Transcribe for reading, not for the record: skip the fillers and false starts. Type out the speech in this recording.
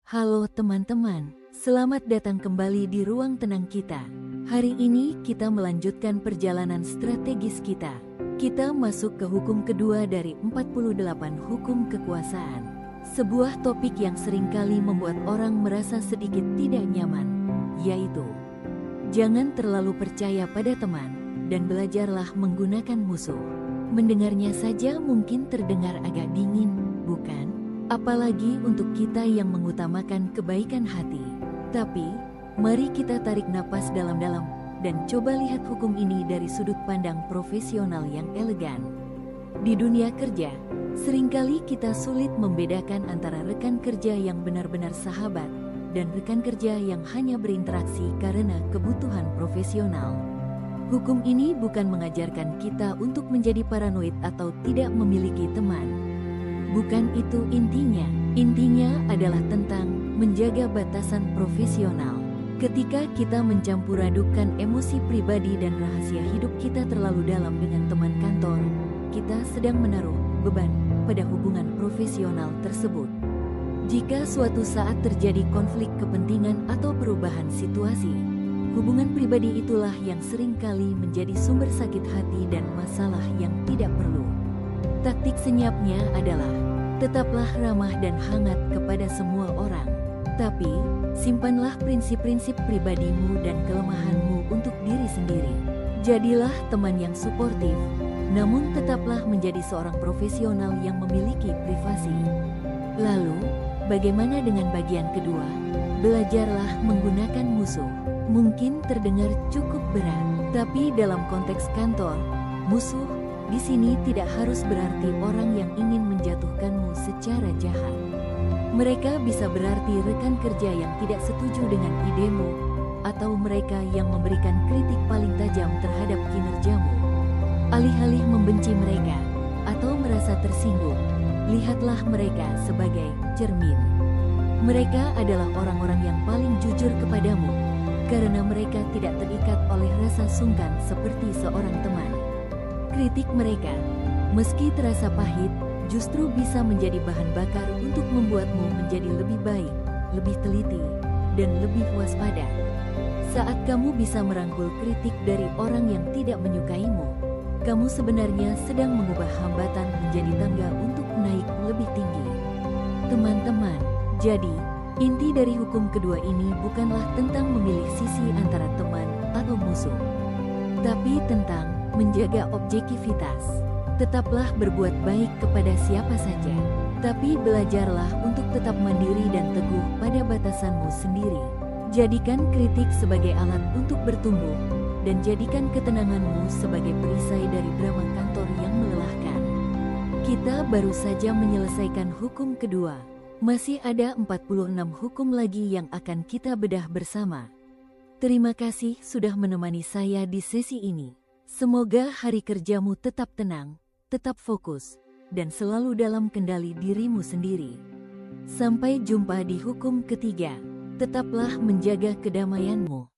Halo teman-teman, selamat datang kembali di ruang tenang kita. Hari ini kita melanjutkan perjalanan strategis kita. Kita masuk ke hukum kedua dari 48 hukum kekuasaan. Sebuah topik yang seringkali membuat orang merasa sedikit tidak nyaman, yaitu jangan terlalu percaya pada teman dan belajarlah menggunakan musuh. Mendengarnya saja mungkin terdengar agak dingin, bukan? Apalagi untuk kita yang mengutamakan kebaikan hati. Tapi, mari kita tarik napas dalam-dalam dan coba lihat hukum ini dari sudut pandang profesional yang elegan. Di dunia kerja, seringkali kita sulit membedakan antara rekan kerja yang benar-benar sahabat dan rekan kerja yang hanya berinteraksi karena kebutuhan profesional. Hukum ini bukan mengajarkan kita untuk menjadi paranoid atau tidak memiliki teman. Bukan itu intinya. Intinya adalah tentang menjaga batasan profesional. Ketika kita mencampur adukkan emosi pribadi dan rahasia hidup kita terlalu dalam dengan teman kantor, kita sedang menaruh beban pada hubungan profesional tersebut. Jika suatu saat terjadi konflik kepentingan atau perubahan situasi, hubungan pribadi itulah yang seringkali menjadi sumber sakit hati dan masalah yang tidak perlu. Taktik senyapnya adalah tetaplah ramah dan hangat kepada semua orang. Tapi, simpanlah prinsip-prinsip pribadimu dan kelemahanmu untuk diri sendiri. Jadilah teman yang suportif, namun tetaplah menjadi seorang profesional yang memiliki privasi. Lalu, bagaimana dengan bagian kedua? Belajarlah menggunakan musuh. Mungkin terdengar cukup berat, tapi dalam konteks kantor, musuh di sini tidak harus berarti orang yang ingin menjatuhkanmu secara jahat. Mereka bisa berarti rekan kerja yang tidak setuju dengan idemu, atau mereka yang memberikan kritik paling tajam terhadap kinerjamu. Alih-alih membenci mereka, atau merasa tersinggung, lihatlah mereka sebagai cermin. Mereka adalah orang-orang yang paling jujur kepadamu, karena mereka tidak terikat oleh rasa sungkan seperti seorang teman. Kritik mereka, meski terasa pahit, justru bisa menjadi bahan bakar untuk membuatmu menjadi lebih baik, lebih teliti, dan lebih waspada. Saat kamu bisa merangkul kritik dari orang yang tidak menyukaimu, kamu sebenarnya sedang mengubah hambatan menjadi tangga untuk naik lebih tinggi. Teman-teman, jadi, inti dari hukum kedua ini bukanlah tentang memilih sisi antara teman atau musuh, tapi tentang menjaga objektivitas. Tetaplah berbuat baik kepada siapa saja, tapi belajarlah untuk tetap mandiri dan teguh pada batasanmu sendiri. Jadikan kritik sebagai alat untuk bertumbuh, dan jadikan ketenanganmu sebagai perisai dari drama kantor yang melelahkan. Kita baru saja menyelesaikan hukum kedua. Masih ada 46 hukum lagi yang akan kita bedah bersama. Terima kasih sudah menemani saya di sesi ini. Semoga hari kerjamu tetap tenang, tetap fokus, dan selalu dalam kendali dirimu sendiri. Sampai jumpa di hukum ketiga. Tetaplah menjaga kedamaianmu.